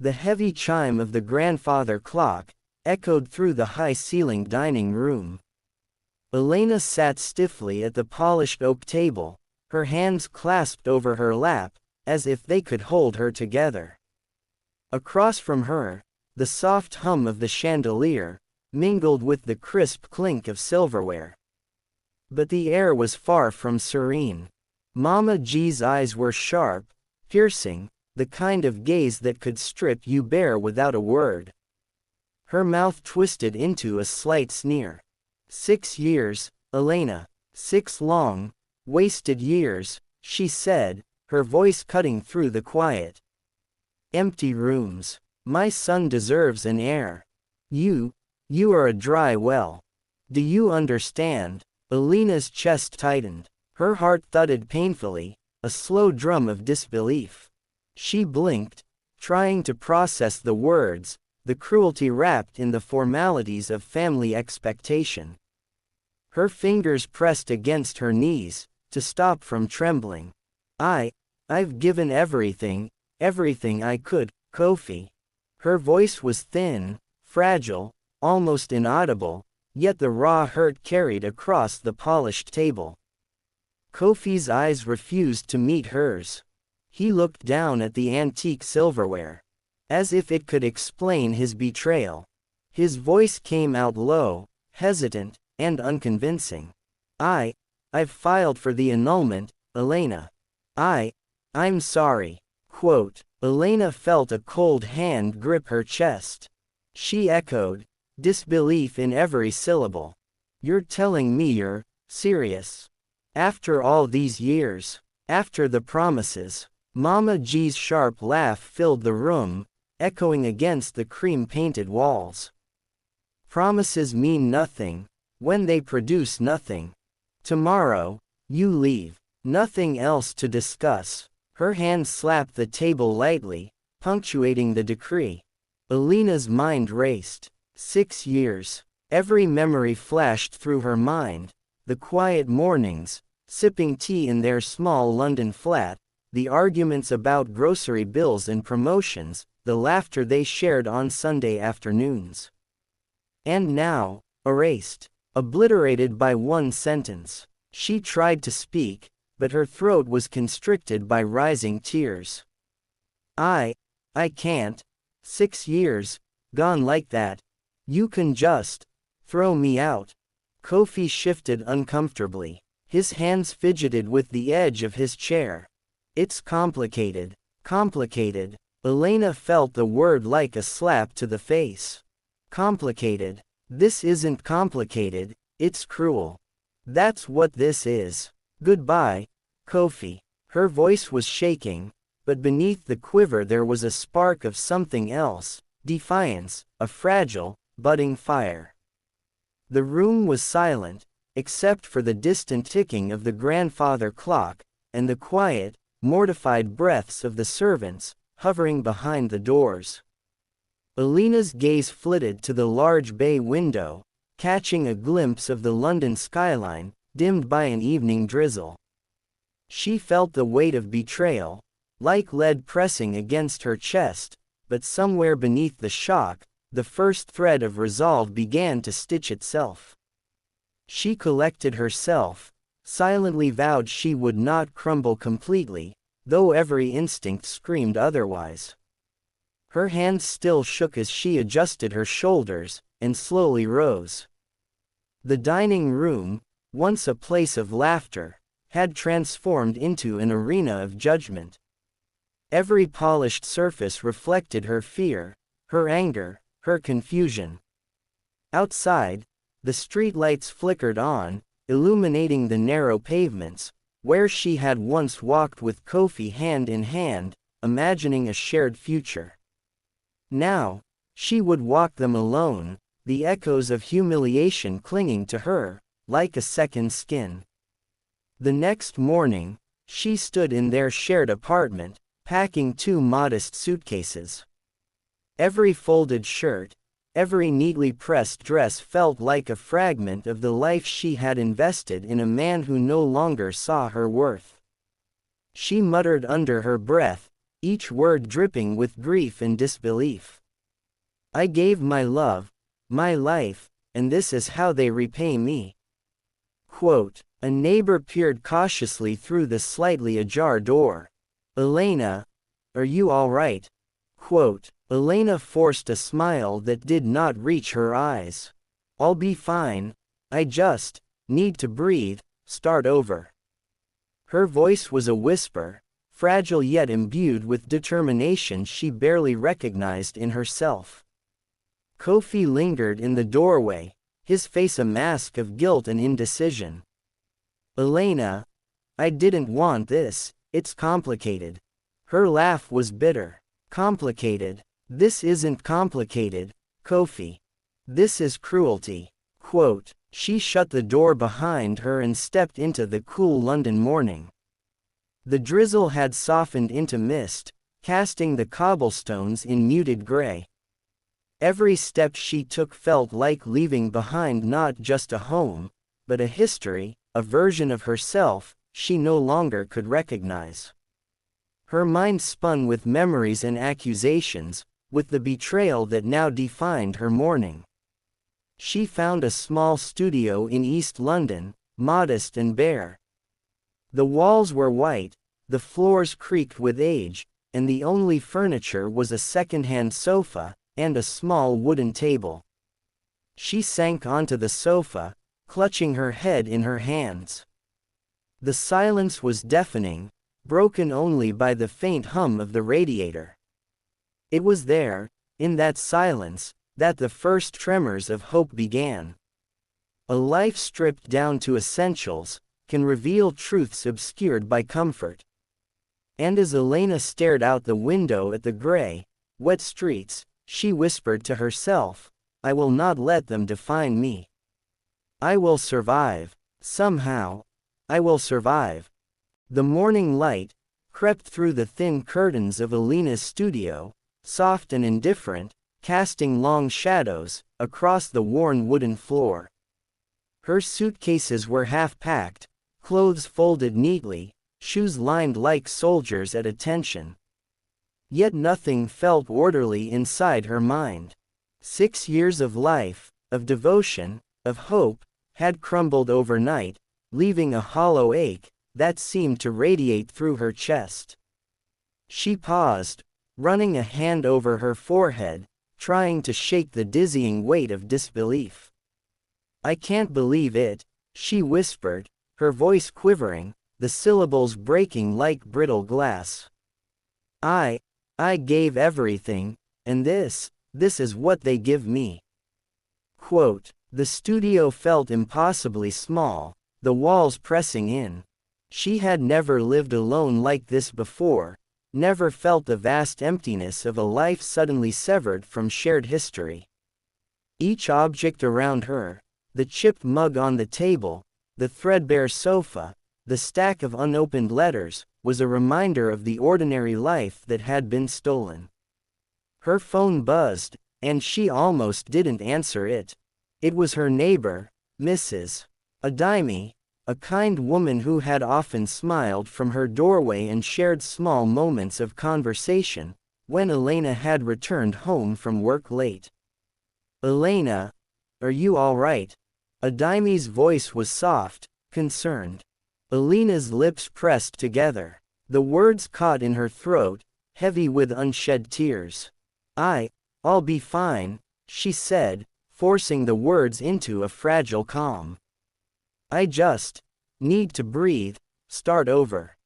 The heavy chime of the grandfather clock echoed through the high-ceilinged dining room. Elena sat stiffly at the polished oak table, her hands clasped over her lap, as if they could hold her together. Across from her, the soft hum of the chandelier mingled with the crisp clink of silverware. But the air was far from serene. Mama G's eyes were sharp, piercing, the kind of gaze that could strip you bare without a word. Her mouth twisted into a slight sneer. 6 years, Elena. 6 long, wasted years, she said, her voice cutting through the quiet. Empty rooms. My son deserves an heir. You are a dry well. Do you understand? Elena's chest tightened. Her heart thudded painfully, a slow drum of disbelief. She blinked, trying to process the words, the cruelty wrapped in the formalities of family expectation. Her fingers pressed against her knees, to stop from trembling. I've given everything I could, Kofi. Her voice was thin, fragile, almost inaudible, yet the raw hurt carried across the polished table. Kofi's eyes refused to meet hers. He looked down at the antique silverware, as if it could explain his betrayal. His voice came out low, hesitant, and unconvincing. I've filed for the annulment, Elena. I'm sorry. Quote. Elena felt a cold hand grip her chest. She echoed, disbelief in every syllable. You're telling me you're serious? After all these years? After the promises? Mama G's sharp laugh filled the room, echoing against the cream-painted walls. Promises mean nothing, when they produce nothing. Tomorrow, you leave. Nothing else to discuss. Her hand slapped the table lightly, punctuating the decree. Elena's mind raced. 6 years. Every memory flashed through her mind. The quiet mornings, sipping tea in their small London flat, the arguments about grocery bills and promotions, the laughter they shared on Sunday afternoons. And now, erased, obliterated by one sentence. She tried to speak, but her throat was constricted by rising tears. I can't. 6 years, gone like that. You can just throw me out. Kofi shifted uncomfortably. His hands fidgeted with the edge of his chair. It's complicated. Complicated. Elena felt the word like a slap to the face. Complicated. This isn't complicated, it's cruel. That's what this is. Goodbye, Kofi. Her voice was shaking, but beneath the quiver there was a spark of something else, defiance, a fragile, budding fire. The room was silent, except for the distant ticking of the grandfather clock, and the quiet, mortified breaths of the servants, hovering behind the doors. Elena's gaze flitted to the large bay window, catching a glimpse of the London skyline, dimmed by an evening drizzle. She felt the weight of betrayal, like lead pressing against her chest, but somewhere beneath the shock, the first thread of resolve began to stitch itself. She collected herself, silently vowed she would not crumble completely, though every instinct screamed otherwise. Her hands still shook as she adjusted her shoulders, and slowly rose. The dining room, once a place of laughter, had transformed into an arena of judgment. Every polished surface reflected her fear, her anger, her confusion. Outside, the streetlights flickered on, illuminating the narrow pavements, where she had once walked with Kofi hand in hand, imagining a shared future. Now, she would walk them alone, the echoes of humiliation clinging to her, like a second skin. The next morning, she stood in their shared apartment, packing 2 modest suitcases. Every folded shirt, every neatly pressed dress felt like a fragment of the life she had invested in a man who no longer saw her worth. She muttered under her breath, each word dripping with grief and disbelief. I gave my love, my life, and this is how they repay me. Quote, a neighbor peered cautiously through the slightly ajar door. Elena, are you all right? Quote, Elena forced a smile that did not reach her eyes. I'll be fine. I just need to breathe, start over. Her voice was a whisper, fragile yet imbued with determination she barely recognized in herself. Kofi lingered in the doorway, his face a mask of guilt and indecision. Elena, I didn't want this, it's complicated. Her laugh was bitter. Complicated? This isn't complicated, Kofi. This is cruelty. Quote, she shut the door behind her and stepped into the cool London morning. The drizzle had softened into mist, casting the cobblestones in muted gray. Every step she took felt like leaving behind not just a home, but a history, a version of herself she no longer could recognize. Her mind spun with memories and accusations, with the betrayal that now defined her mourning. She found a small studio in East London, modest and bare. The walls were white, the floors creaked with age, and the only furniture was a second-hand sofa and a small wooden table. She sank onto the sofa, clutching her head in her hands. The silence was deafening, broken only by the faint hum of the radiator. It was there, in that silence, that the first tremors of hope began. A life stripped down to essentials can reveal truths obscured by comfort. And as Elena stared out the window at the gray, wet streets, she whispered to herself, I will not let them define me. I will survive, somehow. I will survive. The morning light crept through the thin curtains of Elena's studio, soft and indifferent, casting long shadows across the worn wooden floor. Her suitcases were half-packed, clothes folded neatly, shoes lined like soldiers at attention. Yet nothing felt orderly inside her mind. 6 years of life, of devotion, of hope, had crumbled overnight, leaving a hollow ache that seemed to radiate through her chest. She paused, running a hand over her forehead, trying to shake the dizzying weight of disbelief. I can't believe it, she whispered, her voice quivering, the syllables breaking like brittle glass. I gave everything, and this is what they give me. Quote, the studio felt impossibly small, the walls pressing in. She had never lived alone like this before, never felt the vast emptiness of a life suddenly severed from shared history. Each object around her, the chipped mug on the table, the threadbare sofa, the stack of unopened letters, was a reminder of the ordinary life that had been stolen. Her phone buzzed, and she almost didn't answer it. It was her neighbor, Mrs. Adime, a kind woman who had often smiled from her doorway and shared small moments of conversation, when Elena had returned home from work late. Elena, are you all right? Adime's voice was soft, concerned. Elena's lips pressed together. The words caught in her throat, heavy with unshed tears. I'll be fine, she said, forcing the words into a fragile calm. I just need to breathe, start over.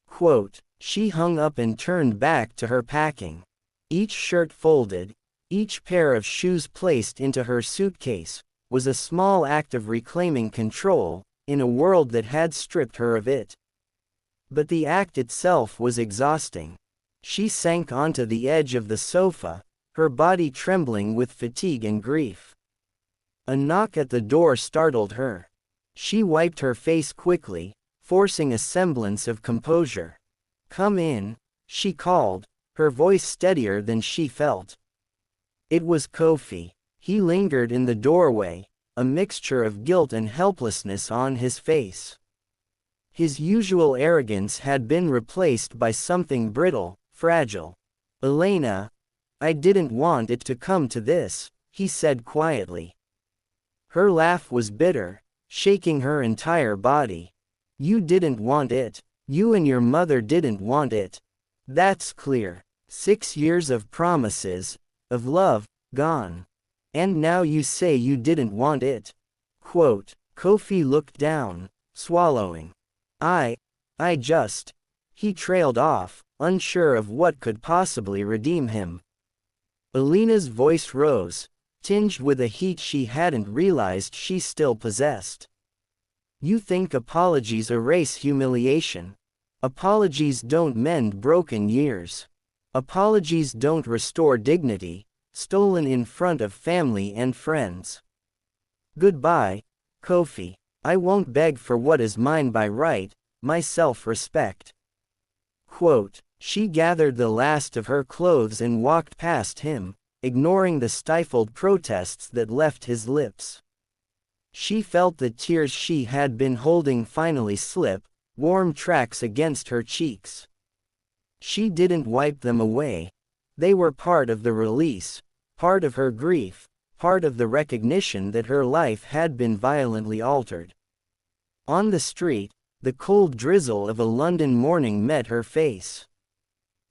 Quote, she hung up and turned back to her packing. Each shirt folded, each pair of shoes placed into her suitcase, was a small act of reclaiming control, in a world that had stripped her of it. But the act itself was exhausting. She sank onto the edge of the sofa, her body trembling with fatigue and grief. A knock at the door startled her. She wiped her face quickly, forcing a semblance of composure. Come in, she called, her voice steadier than she felt. It was Kofi. He lingered in the doorway, a mixture of guilt and helplessness on his face. His usual arrogance had been replaced by something brittle, fragile. Elena, I didn't want it to come to this, he said quietly. Her laugh was bitter, shaking her entire body. You didn't want it. You and your mother didn't want it. That's clear. 6 years of promises, of love, gone. And now you say you didn't want it. Quote, Kofi looked down, swallowing. I just. He trailed off, unsure of what could possibly redeem him. Elena's voice rose, tinged with a heat she hadn't realized she still possessed. You think apologies erase humiliation. Apologies don't mend broken years. Apologies don't restore dignity, stolen in front of family and friends. Goodbye, Kofi. I won't beg for what is mine by right, my self-respect. Quote, she gathered the last of her clothes and walked past him, ignoring the stifled protests that left his lips. She felt the tears she had been holding finally slip, warm tracks against her cheeks. She didn't wipe them away. They were part of the release, part of her grief, part of the recognition that her life had been violently altered. On the street, the cold drizzle of a London morning met her face.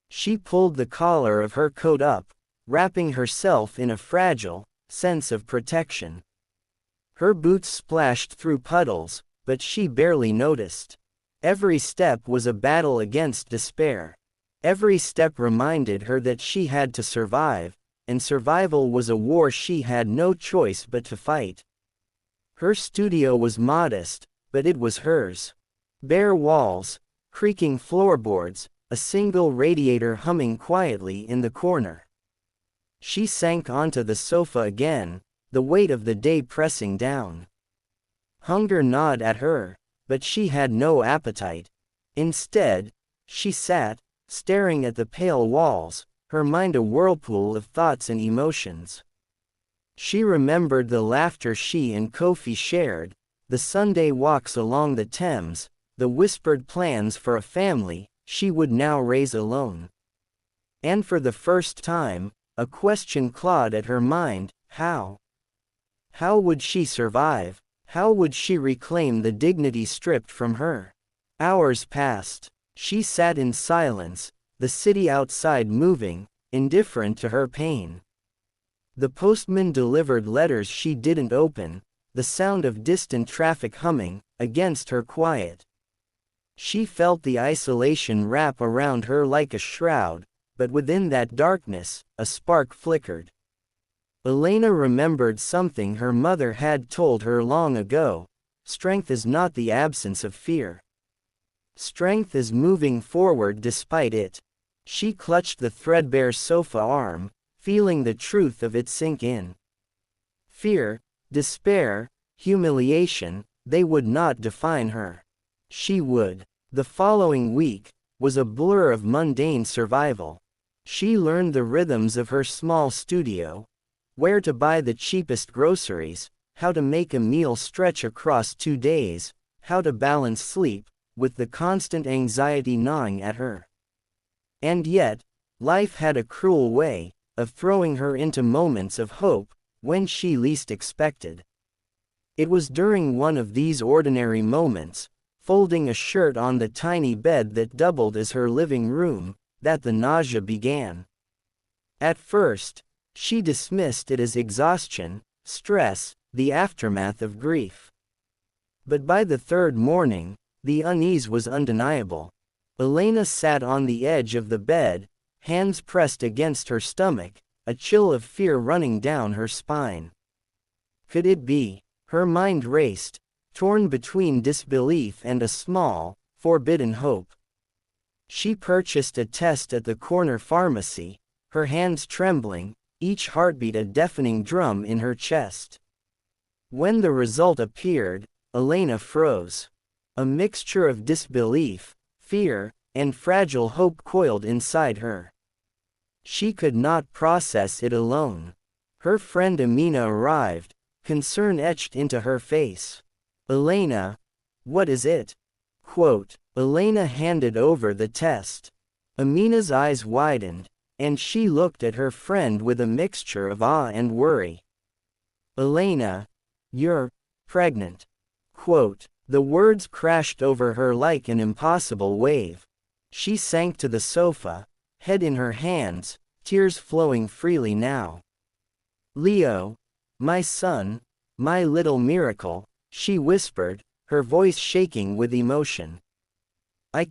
She pulled the collar of her coat up, wrapping herself in a fragile sense of protection. Her boots splashed through puddles, but she barely noticed. Every step was a battle against despair. Every step reminded her that she had to survive, and survival was a war she had no choice but to fight. Her studio was modest, but it was hers. Bare walls, creaking floorboards, a single radiator humming quietly in the corner. She sank onto the sofa again, the weight of the day pressing down. Hunger gnawed at her, but she had no appetite. Instead, she sat, staring at the pale walls, her mind a whirlpool of thoughts and emotions. She remembered the laughter she and Kofi shared, the Sunday walks along the Thames, the whispered plans for a family she would now raise alone. And for the first time, a question clawed at her mind, how? How would she survive? How would she reclaim the dignity stripped from her? Hours passed. She sat in silence, the city outside moving, indifferent to her pain. The postman delivered letters she didn't open, the sound of distant traffic humming against her quiet. She felt the isolation wrap around her like a shroud, but within that darkness, a spark flickered. Elena remembered something her mother had told her long ago: strength is not the absence of fear. Strength is moving forward despite it. She clutched the threadbare sofa arm, feeling the truth of it sink in. Fear, despair, humiliation, they would not define her. She would. The following week was a blur of mundane survival. She learned the rhythms of her small studio, where to buy the cheapest groceries, how to make a meal stretch across 2 days, how to balance sleep with the constant anxiety gnawing at her. And yet, life had a cruel way of throwing her into moments of hope when she least expected. It was during one of these ordinary moments, folding a shirt on the tiny bed that doubled as her living room, that the nausea began. At first, she dismissed it as exhaustion, stress, the aftermath of grief. But by the third morning, the unease was undeniable. Elena sat on the edge of the bed, hands pressed against her stomach, a chill of fear running down her spine. Could it be? Her mind raced, torn between disbelief and a small, forbidden hope. She purchased a test at the corner pharmacy, her hands trembling, each heartbeat a deafening drum in her chest. When the result appeared, Elena froze. A mixture of disbelief, fear, and fragile hope coiled inside her. She could not process it alone. Her friend Amina arrived, concern etched into her face. Elena, what is it? Quote, Elena handed over the test. Amina's eyes widened, and she looked at her friend with a mixture of awe and worry. Elena, you're pregnant. Quote. The words crashed over her like an impossible wave. She sank to the sofa, head in her hands, tears flowing freely now. Leo, my son, my little miracle, she whispered, her voice shaking with emotion. I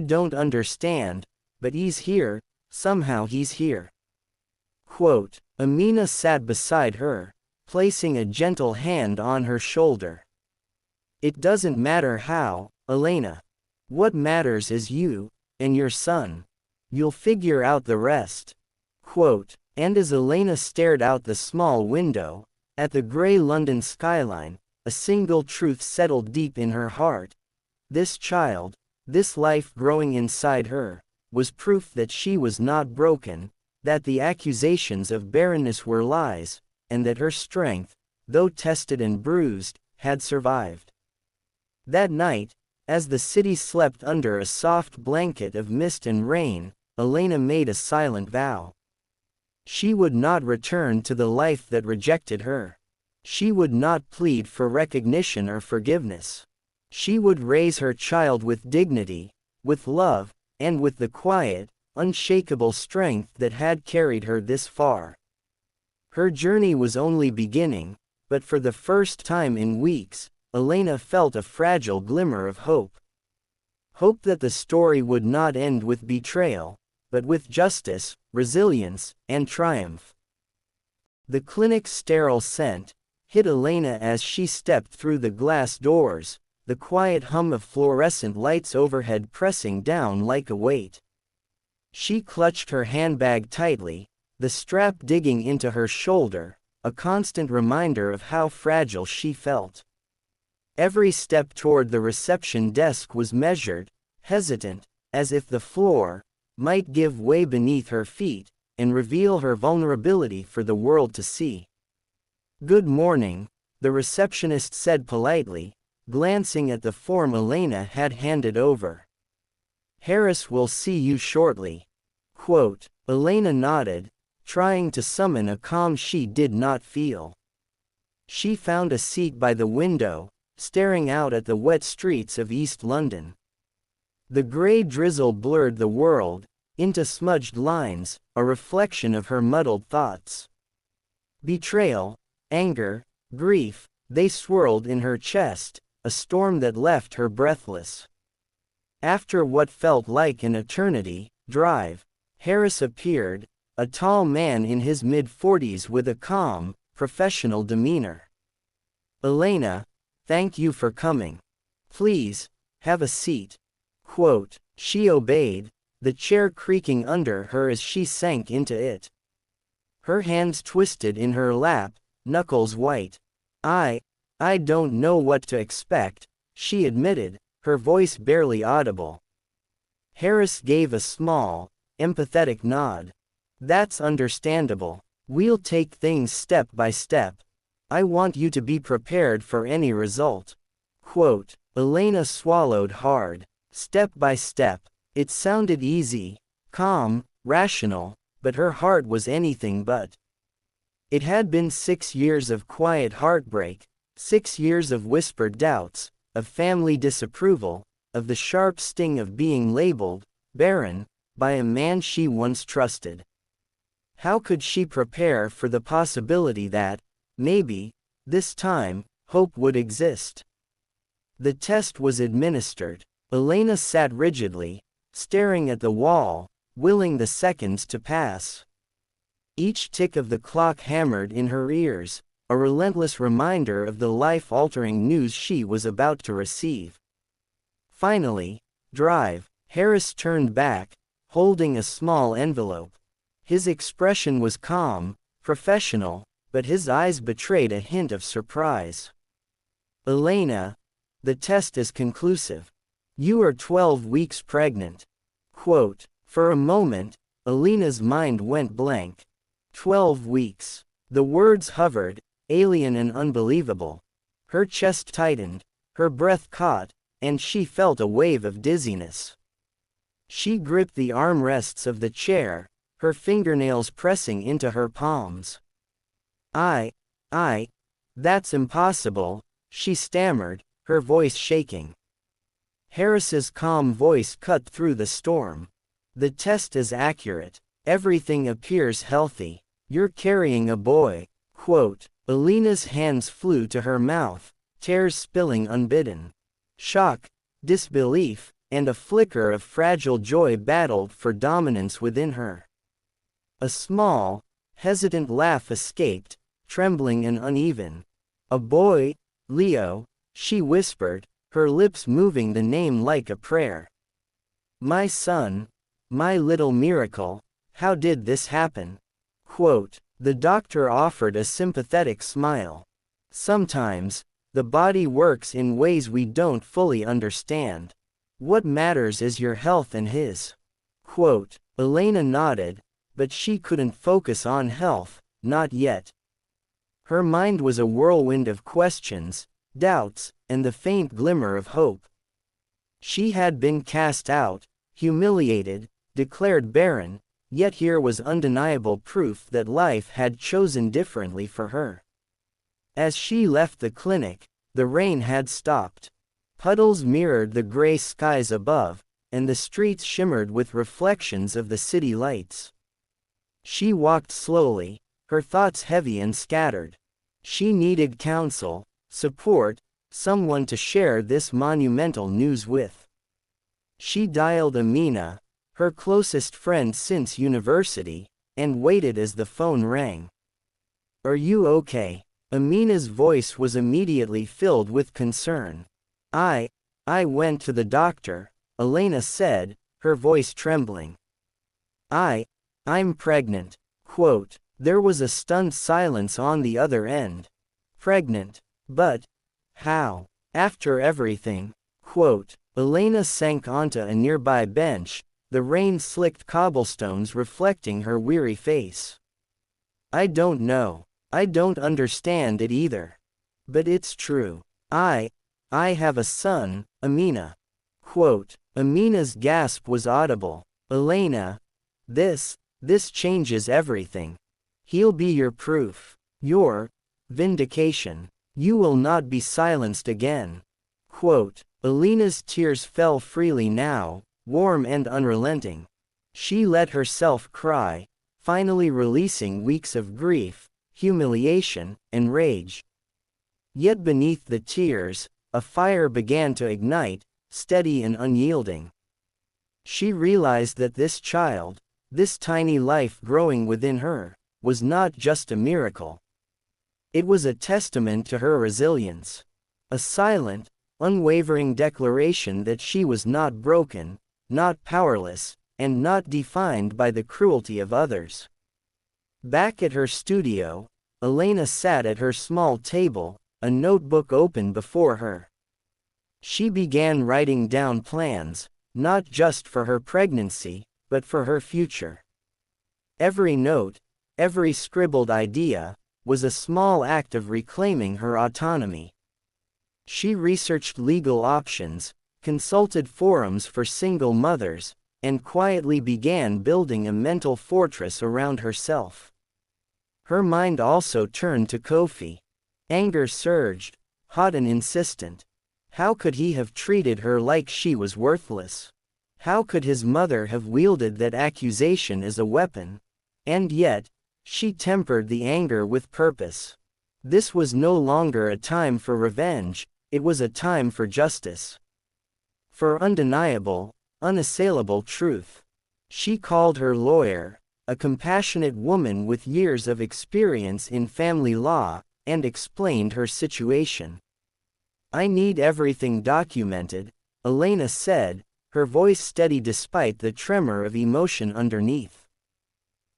don't understand, but he's here, somehow he's here. Quote. Amina sat beside her, placing a gentle hand on her shoulder. It doesn't matter how, Elena. What matters is you, and your son. You'll figure out the rest. Quote. And as Elena stared out the small window, at the grey London skyline, a single truth settled deep in her heart. This child, this life growing inside her, was proof that she was not broken, that the accusations of barrenness were lies, and that her strength, though tested and bruised, had survived. That night, as the city slept under a soft blanket of mist and rain, Elena made a silent vow. She would not return to the life that rejected her. She would not plead for recognition or forgiveness. She would raise her child with dignity, with love, and with the quiet, unshakable strength that had carried her this far. Her journey was only beginning, but for the first time in weeks, Elena felt a fragile glimmer of hope. Hope that the story would not end with betrayal, but with justice, resilience, and triumph. The clinic's sterile scent hit Elena as she stepped through the glass doors, the quiet hum of fluorescent lights overhead pressing down like a weight. She clutched her handbag tightly, the strap digging into her shoulder, a constant reminder of how fragile she felt. Every step toward the reception desk was measured, hesitant, as if the floor might give way beneath her feet, and reveal her vulnerability for the world to see. Good morning, the receptionist said politely, glancing at the form Elena had handed over. Harris will see you shortly. Quote. Elena nodded, trying to summon a calm she did not feel. She found a seat by the window, staring out at the wet streets of East London. The grey drizzle blurred the world into smudged lines, a reflection of her muddled thoughts. Betrayal, anger, grief, they swirled in her chest, a storm that left her breathless. After what felt like an eternity, drive, Harris appeared, a tall man in his mid-40s with a calm, professional demeanor. Elena, thank you for coming. Please, have a seat. Quote. She obeyed, the chair creaking under her as she sank into it. Her hands twisted in her lap, knuckles white. I don't know what to expect, she admitted, her voice barely audible. Harris gave a small, empathetic nod. That's understandable. We'll take things step by step. I want you to be prepared for any result. Quote. Elena swallowed hard. Step by step. It sounded easy, calm, rational, but her heart was anything but. It had been 6 years of quiet heartbreak, 6 years of whispered doubts, of family disapproval, of the sharp sting of being labeled barren by a man she once trusted. How could she prepare for the possibility that, maybe, this time, hope would exist? The test was administered. Elena sat rigidly, staring at the wall, willing the seconds to pass. Each tick of the clock hammered in her ears, a relentless reminder of the life-altering news she was about to receive. Finally, drive. Harris turned back, holding a small envelope. His expression was calm, professional, but his eyes betrayed a hint of surprise. Elena, the test is conclusive. You are 12 weeks pregnant. Quote. For a moment, Elena's mind went blank. 12 weeks. The words hovered, alien and unbelievable. Her chest tightened, her breath caught, and she felt a wave of dizziness. She gripped the armrests of the chair, her fingernails pressing into her palms. I, that's impossible, she stammered, her voice shaking. Harris's calm voice cut through the storm. The test is accurate. Everything appears healthy. You're carrying a boy. Quote. Elena's hands flew to her mouth, tears spilling unbidden. Shock, disbelief, and a flicker of fragile joy battled for dominance within her. A small, hesitant laugh escaped, trembling and uneven. A boy, Leo, she whispered, her lips moving the name like a prayer. My son, my little miracle, how did this happen? Quote. The doctor offered a sympathetic smile. Sometimes, the body works in ways we don't fully understand. What matters is your health and his. Quote. Elena nodded, but she couldn't focus on health, not yet. Her mind was a whirlwind of questions, doubts, and the faint glimmer of hope. She had been cast out, humiliated, declared barren, yet here was undeniable proof that life had chosen differently for her. As she left the clinic, the rain had stopped. Puddles mirrored the gray skies above, and the streets shimmered with reflections of the city lights. She walked slowly, her thoughts heavy and scattered. She needed counsel, support, someone to share this monumental news with. She dialed Amina, her closest friend since university, and waited as the phone rang. Are you okay? Amina's voice was immediately filled with concern. I went to the doctor, Elena said, her voice trembling. I'm pregnant. Quote. There was a stunned silence on the other end. Pregnant. But how? After everything? Quote. Elena sank onto a nearby bench, the rain-slicked cobblestones reflecting her weary face. I don't know. I don't understand it either. But it's true. I have a son, Amina. Quote. Amina's gasp was audible. Elena, this changes everything. He'll be your proof. Your vindication. You will not be silenced again. Quote. Elena's tears fell freely now, warm and unrelenting. She let herself cry, finally releasing weeks of grief, humiliation, and rage. Yet beneath the tears, a fire began to ignite, steady and unyielding. She realized that this child, this tiny life growing within her, was not just a miracle. It was a testament to her resilience. A silent, unwavering declaration that she was not broken, not powerless, and not defined by the cruelty of others. Back at her studio, Elena sat at her small table, a notebook open before her. She began writing down plans, not just for her pregnancy, but for her future. Every note, every scribbled idea, was a small act of reclaiming her autonomy. She researched legal options, consulted forums for single mothers, and quietly began building a mental fortress around herself. Her mind also turned to Kofi. Anger surged, hot and insistent. How could he have treated her like she was worthless? How could his mother have wielded that accusation as a weapon? And yet, she tempered the anger with purpose. This was no longer a time for revenge, it was a time for justice. For undeniable, unassailable truth. She called her lawyer, a compassionate woman with years of experience in family law, and explained her situation. I need everything documented, Elena said, her voice steady despite the tremor of emotion underneath.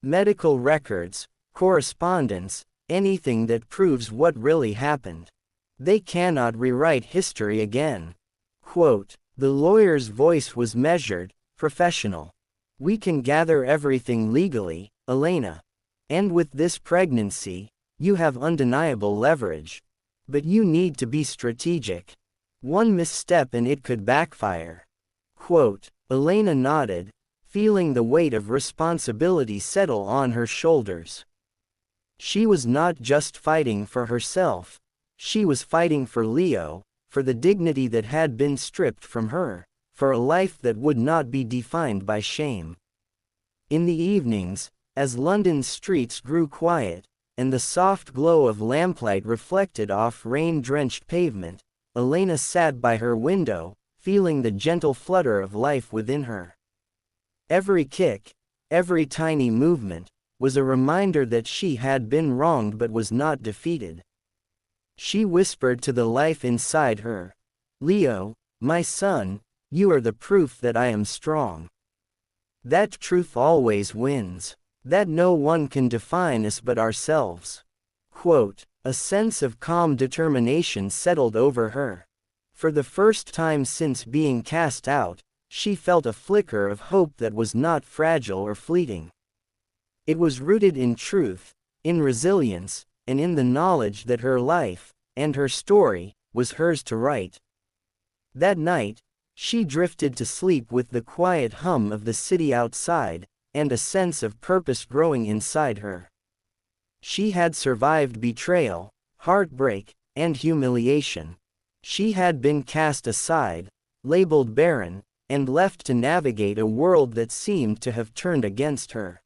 Medical records, correspondence, anything that proves what really happened. They cannot rewrite history again. Quote. The lawyer's voice was measured, professional. We can gather everything legally, Elena. And with this pregnancy, you have undeniable leverage. But you need to be strategic. One misstep and it could backfire. Quote. Elena nodded, feeling the weight of responsibility settle on her shoulders. She was not just fighting for herself, she was fighting for Leo, for the dignity that had been stripped from her, for a life that would not be defined by shame. In the evenings, as London's streets grew quiet, and the soft glow of lamplight reflected off rain-drenched pavement, Elena sat by her window, feeling the gentle flutter of life within her. Every kick, every tiny movement, was a reminder that she had been wronged but was not defeated. She whispered to the life inside her, "Leo, my son, you are the proof that I am strong. That truth always wins. That no one can define us but ourselves." Quote, a sense of calm determination settled over her. For the first time since being cast out, she felt a flicker of hope that was not fragile or fleeting. It was rooted in truth, in resilience, and in the knowledge that her life, and her story, was hers to write. That night, she drifted to sleep with the quiet hum of the city outside, and a sense of purpose growing inside her. She had survived betrayal, heartbreak, and humiliation. She had been cast aside, labeled barren, and left to navigate a world that seemed to have turned against her.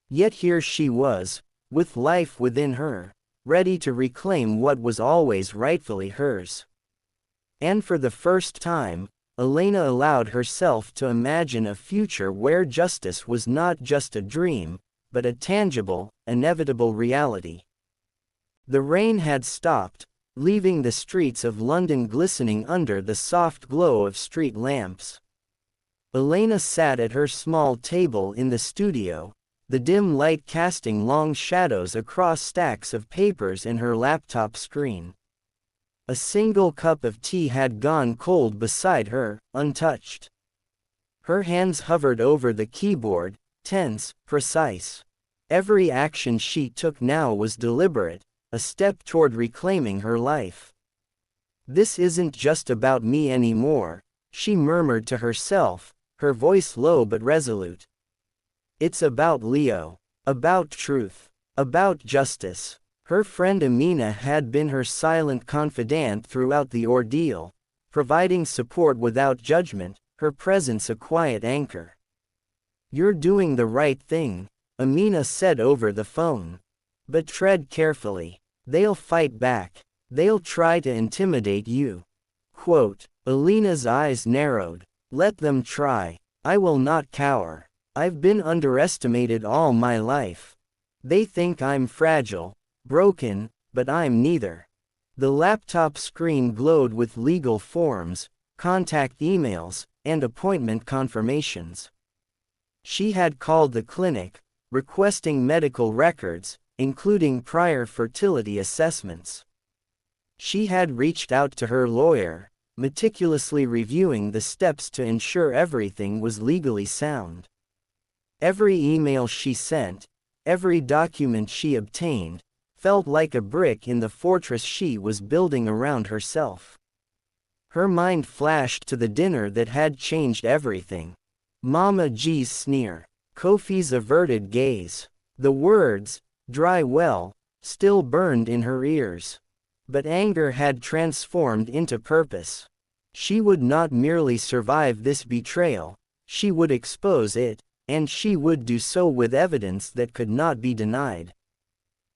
Yet here she was, with life within her, ready to reclaim what was always rightfully hers. And for the first time, Elena allowed herself to imagine a future where justice was not just a dream, but a tangible, inevitable reality. The rain had stopped, leaving the streets of London glistening under the soft glow of street lamps. Elena sat at her small table in the studio, the dim light casting long shadows across stacks of papers in her laptop screen. A single cup of tea had gone cold beside her, untouched. Her hands hovered over the keyboard, tense, precise. Every action she took now was deliberate, a step toward reclaiming her life. "This isn't just about me anymore," she murmured to herself, her voice low but resolute. "It's about Leo, about truth, about justice." Her friend Amina had been her silent confidant throughout the ordeal, providing support without judgment, her presence a quiet anchor. "You're doing the right thing," Amina said over the phone. "But tread carefully. They'll fight back. They'll try to intimidate you." Quote, Elena's eyes narrowed. "Let them try. I will not cower. I've been underestimated all my life. They think I'm fragile, broken, but I'm neither." The laptop screen glowed with legal forms, contact emails, and appointment confirmations. She had called the clinic, requesting medical records, including prior fertility assessments. She had reached out to her lawyer, meticulously reviewing the steps to ensure everything was legally sound. Every email she sent, every document she obtained, felt like a brick in the fortress she was building around herself. Her mind flashed to the dinner that had changed everything. Mama G's sneer, Kofi's averted gaze. The words, "dry well," still burned in her ears. But anger had transformed into purpose. She would not merely survive this betrayal, she would expose it, and she would do so with evidence that could not be denied.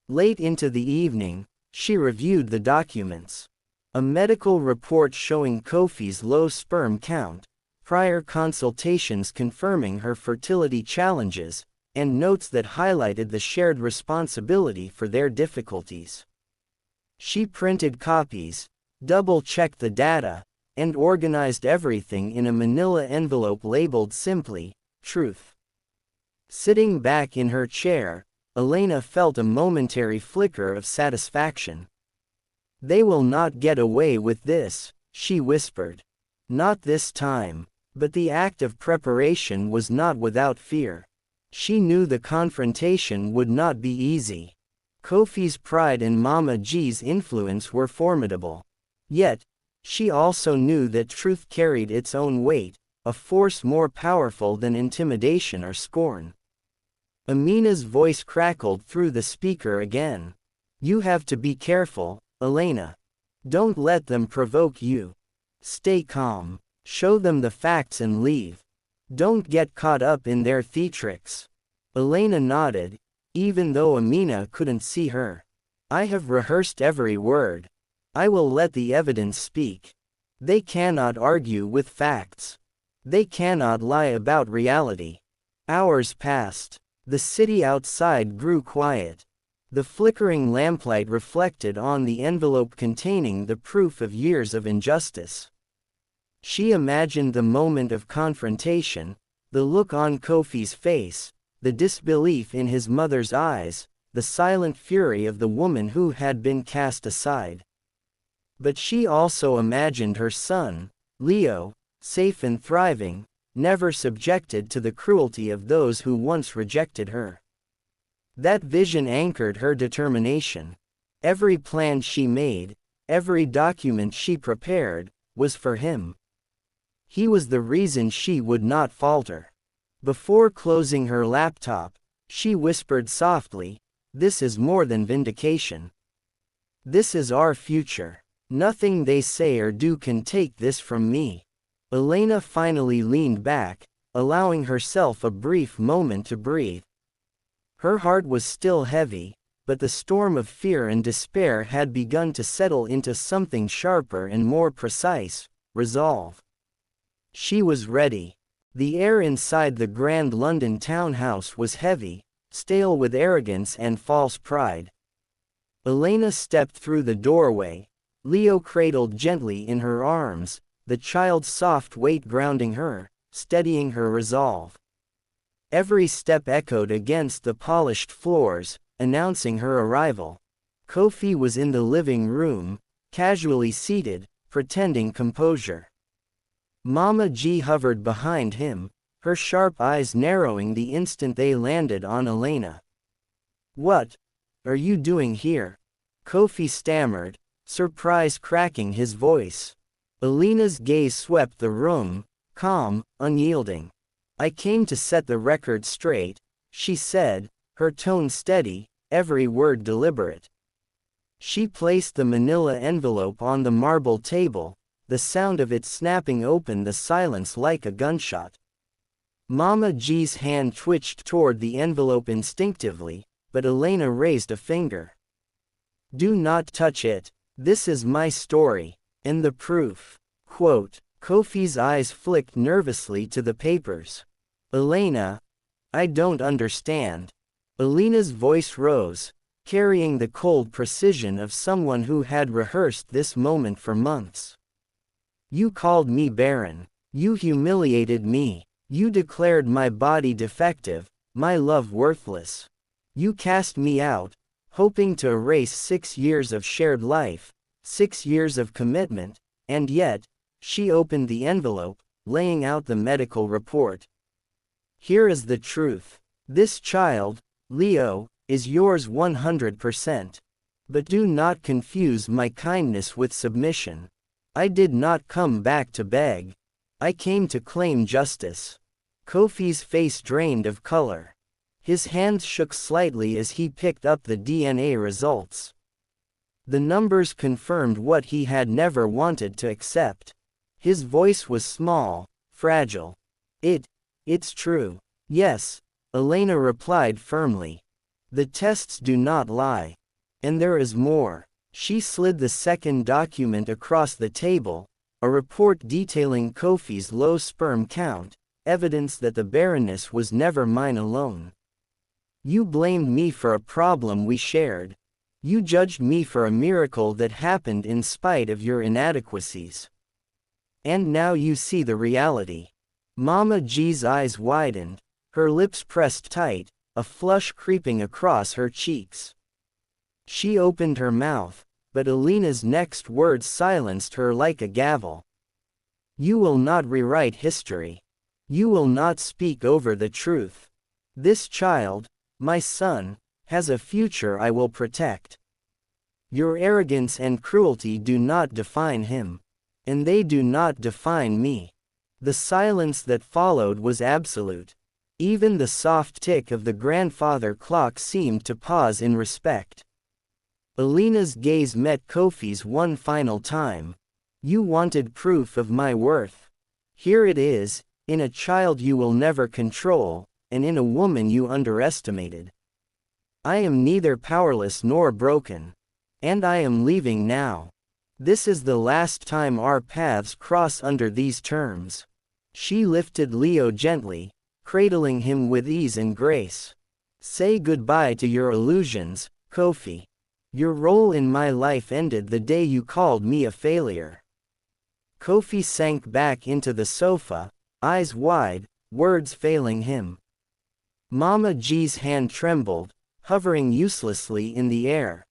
Late into the evening, she reviewed the documents. A medical report showing Kofi's low sperm count, prior consultations confirming her fertility challenges, and notes that highlighted the shared responsibility for their difficulties. She printed copies, double-checked the data, and organized everything in a manila envelope labeled simply, "Truth." Sitting back in her chair, Elena felt a momentary flicker of satisfaction. "They will not get away with this," she whispered. "Not this time." But the act of preparation was not without fear. She knew the confrontation would not be easy. Kofi's pride and Mama G's influence were formidable. Yet, she also knew that truth carried its own weight, a force more powerful than intimidation or scorn. Amina's voice crackled through the speaker again. You have to be careful, Elena. Don't let them provoke you. Stay calm. Show them the facts and leave. Don't get caught up in their theatrics. Elena nodded, even though Amina couldn't see her. I have rehearsed every word. I will let the evidence speak. They cannot argue with facts. They cannot lie about reality. Hours passed. The city outside grew quiet. The flickering lamplight reflected on the envelope containing the proof of years of injustice. She imagined the moment of confrontation, the look on Kofi's face, the disbelief in his mother's eyes, the silent fury of the woman who had been cast aside. But she also imagined her son, Leo, safe and thriving, never subjected to the cruelty of those who once rejected her. That vision anchored her determination. Every plan she made, every document she prepared, was for him. He was the reason she would not falter. Before closing her laptop, she whispered softly, "This is more than vindication. This is our future. Nothing they say or do can take this from me." Elena finally leaned back, allowing herself a brief moment to breathe. Her heart was still heavy, but the storm of fear and despair had begun to settle into something sharper and more precise: resolve. She was ready. The air inside the grand London townhouse was heavy, stale with arrogance and false pride. Elena stepped through the doorway, Leo cradled gently in her arms, the child's soft weight grounding her, steadying her resolve. Every step echoed against the polished floors, announcing her arrival. Kofi was in the living room, casually seated, pretending composure. Mama G hovered behind him, her sharp eyes narrowing the instant they landed on Elena. "What are you doing here?" Kofi stammered, surprise cracking his voice. Elena's gaze swept the room, calm, unyielding. "I came to set the record straight," she said, her tone steady, every word deliberate. She placed the manila envelope on the marble table, the sound of it snapping opened the silence like a gunshot. Mama G's hand twitched toward the envelope instinctively, but Elena raised a finger. "Do not touch it. This is my story, and the proof." Quote. Kofi's eyes flicked nervously to the papers. "Elena, I don't understand." Elena's voice rose, carrying the cold precision of someone who had rehearsed this moment for months. "You called me barren. You humiliated me. You declared my body defective, my love worthless. You cast me out, hoping to erase 6 years of shared life, 6 years of commitment, and yet," she opened the envelope, laying out the medical report. "Here is the truth. This child, Leo, is yours 100%. But do not confuse my kindness with submission. I did not come back to beg. I came to claim justice." Kofi's face drained of color. His hands shook slightly as he picked up the DNA results. The numbers confirmed what he had never wanted to accept. His voice was small, fragile. It's true." "Yes," Elena replied firmly. "The tests do not lie. And there is more." She slid the second document across the table, a report detailing Kofi's low sperm count, evidence that the barrenness was never mine alone. "You blamed me for a problem we shared. You judged me for a miracle that happened in spite of your inadequacies. And now you see the reality." Mama G's eyes widened, her lips pressed tight, a flush creeping across her cheeks. She opened her mouth, but Elena's next words silenced her like a gavel. "You will not rewrite history. You will not speak over the truth. This child, my son, has a future I will protect. Your arrogance and cruelty do not define him. And they do not define me." The silence that followed was absolute. Even the soft tick of the grandfather clock seemed to pause in respect. Elena's gaze met Kofi's one final time. You wanted proof of my worth. Here it is, in a child you will never control, and in a woman you underestimated. I am neither powerless nor broken. And I am leaving now. This is the last time our paths cross under these terms. She lifted Leo gently, cradling him with ease and grace. Say goodbye to your illusions, Kofi. Your role in my life ended the day you called me a failure. Kofi sank back into the sofa, eyes wide, words failing him. Mama G's hand trembled, hovering uselessly in the air.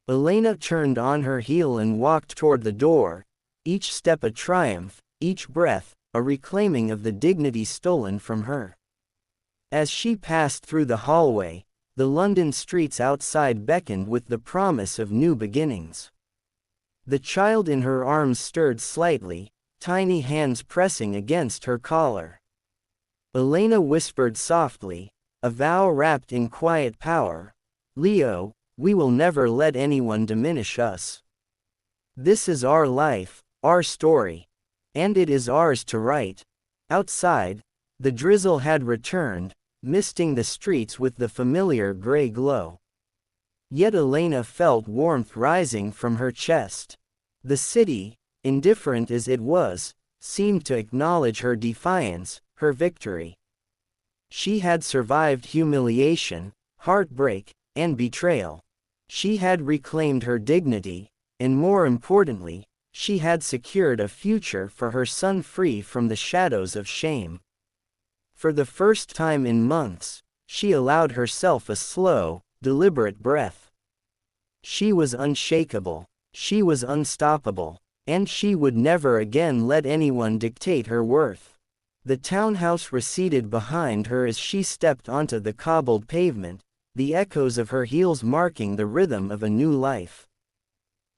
Elena turned on her heel and walked toward the door, each step a triumph, each breath a reclaiming of the dignity stolen from her. As she passed through the hallway, the London streets outside beckoned with the promise of new beginnings. The child in her arms stirred slightly, tiny hands pressing against her collar. Elena whispered softly, a vow wrapped in quiet power, Leo, we will never let anyone diminish us. This is our life, our story. And it is ours to write. Outside, the drizzle had returned, misting the streets with the familiar gray glow. Yet Elena felt warmth rising from her chest. The city, indifferent as it was, seemed to acknowledge her defiance, her victory. She had survived humiliation, heartbreak, and betrayal. She had reclaimed her dignity, and more importantly, she had secured a future for her son free from the shadows of shame. For the first time in months, she allowed herself a slow, deliberate breath. She was unshakable, she was unstoppable, and she would never again let anyone dictate her worth. The townhouse receded behind her as she stepped onto the cobbled pavement, the echoes of her heels marking the rhythm of a new life.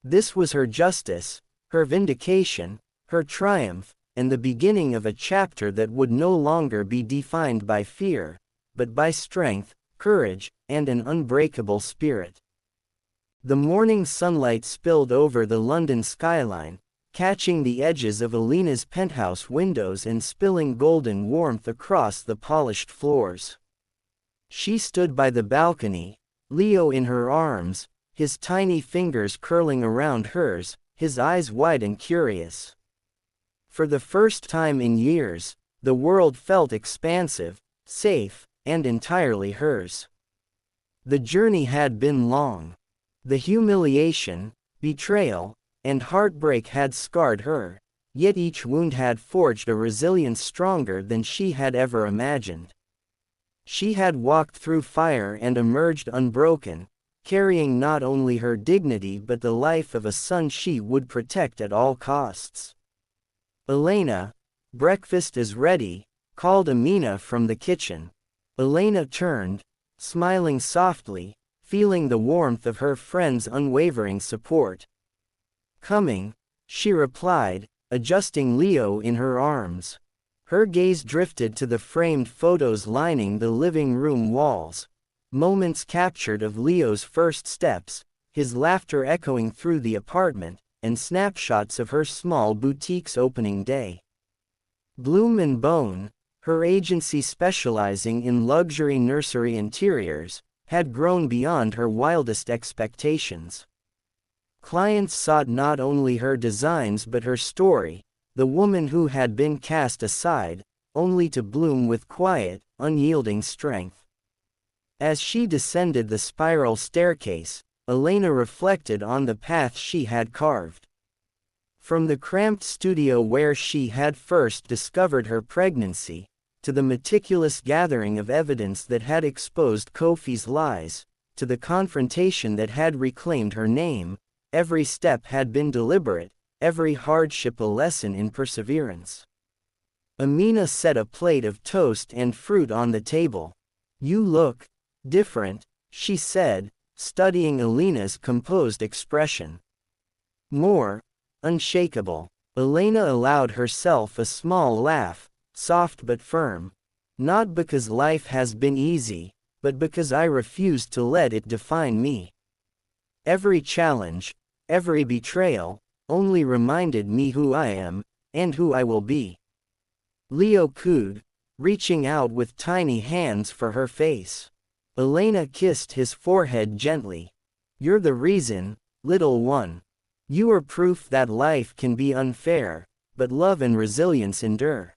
This was her justice, her vindication, her triumph, and the beginning of a chapter that would no longer be defined by fear, but by strength, courage, and an unbreakable spirit. The morning sunlight spilled over the London skyline, catching the edges of Elena's penthouse windows and spilling golden warmth across the polished floors. She stood by the balcony, Leo in her arms, his tiny fingers curling around hers, his eyes wide and curious. For the first time in years, the world felt expansive, safe, and entirely hers. The journey had been long. The humiliation, betrayal, and heartbreak had scarred her, yet each wound had forged a resilience stronger than she had ever imagined. She had walked through fire and emerged unbroken, carrying not only her dignity but the life of a son she would protect at all costs. Elena, breakfast is ready, called Amina from the kitchen. Elena turned, smiling softly, feeling the warmth of her friend's unwavering support. Coming, she replied, adjusting Leo in her arms. Her gaze drifted to the framed photos lining the living room walls, moments captured of Leo's first steps, his laughter echoing through the apartment, and snapshots of her small boutique's opening day. Bloom and Bone, her agency specializing in luxury nursery interiors, had grown beyond her wildest expectations. Clients sought not only her designs but her story, the woman who had been cast aside, only to bloom with quiet, unyielding strength. As she descended the spiral staircase, Elena reflected on the path she had carved. From the cramped studio where she had first discovered her pregnancy, to the meticulous gathering of evidence that had exposed Kofi's lies, to the confrontation that had reclaimed her name, every step had been deliberate, every hardship a lesson in perseverance. Amina set a plate of toast and fruit on the table. "You look different," she said, studying Elena's composed expression. "More unshakable." Elena allowed herself a small laugh, soft but firm. Not because life has been easy, but because I refused to let it define me. Every challenge, every betrayal, only reminded me who I am, and who I will be. Leo cooed, reaching out with tiny hands for her face. Elena kissed his forehead gently. You're the reason, little one. You are proof that life can be unfair, but love and resilience endure.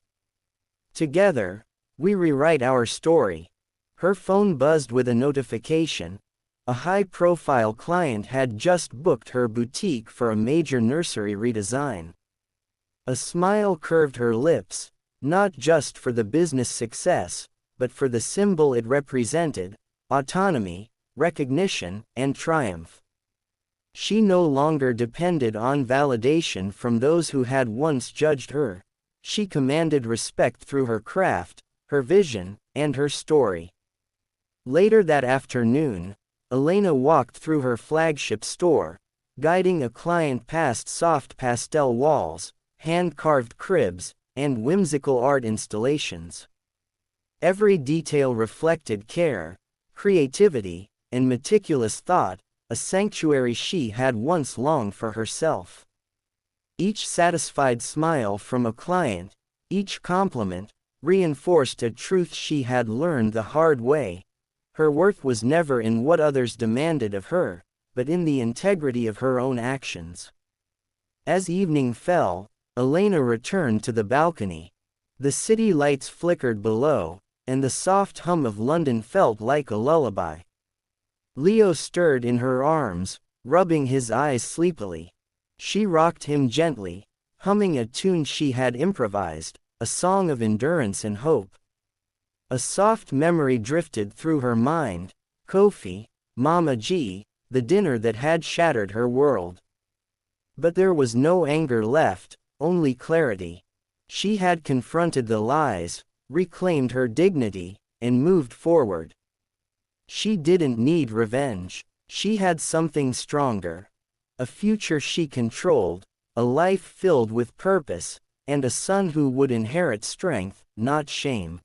Together, we rewrite our story. Her phone buzzed with a notification. A high-profile client had just booked her boutique for a major nursery redesign. A smile curved her lips, not just for the business success, but for the symbol it represented: autonomy, recognition, and triumph. She no longer depended on validation from those who had once judged her. She commanded respect through her craft, her vision, and her story. Later that afternoon, Elena walked through her flagship store, guiding a client past soft pastel walls, hand-carved cribs, and whimsical art installations. Every detail reflected care, creativity, and meticulous thought, a sanctuary she had once longed for herself. Each satisfied smile from a client, each compliment, reinforced a truth she had learned the hard way. Her worth was never in what others demanded of her, but in the integrity of her own actions. As evening fell, Elena returned to the balcony. The city lights flickered below, and the soft hum of London felt like a lullaby. Leo stirred in her arms, rubbing his eyes sleepily. She rocked him gently, humming a tune she had improvised, a song of endurance and hope. A soft memory drifted through her mind: Kofi, Mama G, the dinner that had shattered her world. But there was no anger left, only clarity. She had confronted the lies, reclaimed her dignity, and moved forward. She didn't need revenge. She had something stronger. A future she controlled, a life filled with purpose, and a son who would inherit strength, not shame.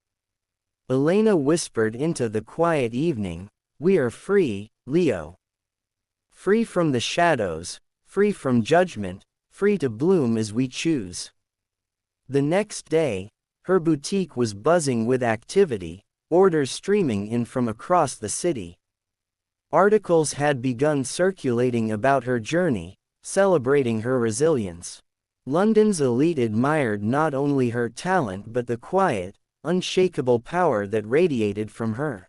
Elena whispered into the quiet evening, "We are free, Leo. Free from the shadows, free from judgment, free to bloom as we choose." The next day, her boutique was buzzing with activity, orders streaming in from across the city. Articles had begun circulating about her journey, celebrating her resilience. London's elite admired not only her talent but the quiet, unshakable power that radiated from her.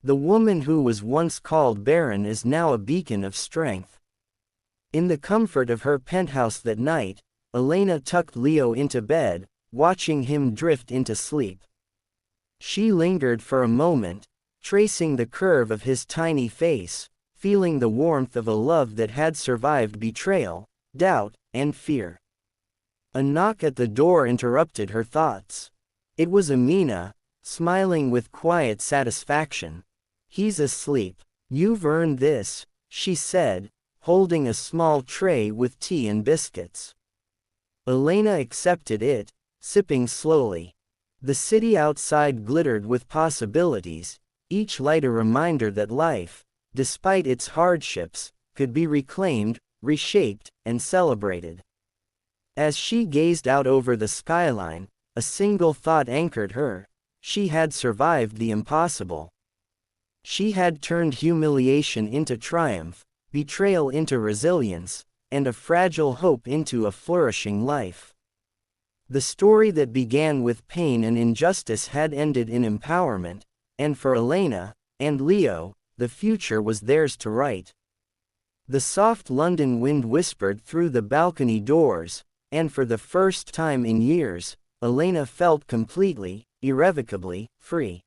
The woman who was once called Barren is now a beacon of strength. In the comfort of her penthouse that night, Elena tucked Leo into bed, watching him drift into sleep. She lingered for a moment, tracing the curve of his tiny face, feeling the warmth of a love that had survived betrayal, doubt, and fear. A knock at the door interrupted her thoughts. It was Amina, smiling with quiet satisfaction. "He's asleep. You've earned this," she said, holding a small tray with tea and biscuits. Elena accepted it, sipping slowly. The city outside glittered with possibilities, each light a reminder that life, despite its hardships, could be reclaimed, reshaped, and celebrated. As she gazed out over the skyline, a single thought anchored her: she had survived the impossible. She had turned humiliation into triumph, betrayal into resilience, and a fragile hope into a flourishing life. The story that began with pain and injustice had ended in empowerment, and for Elena and Leo, the future was theirs to write. The soft London wind whispered through the balcony doors, and for the first time in years, Elena felt completely, irrevocably, free.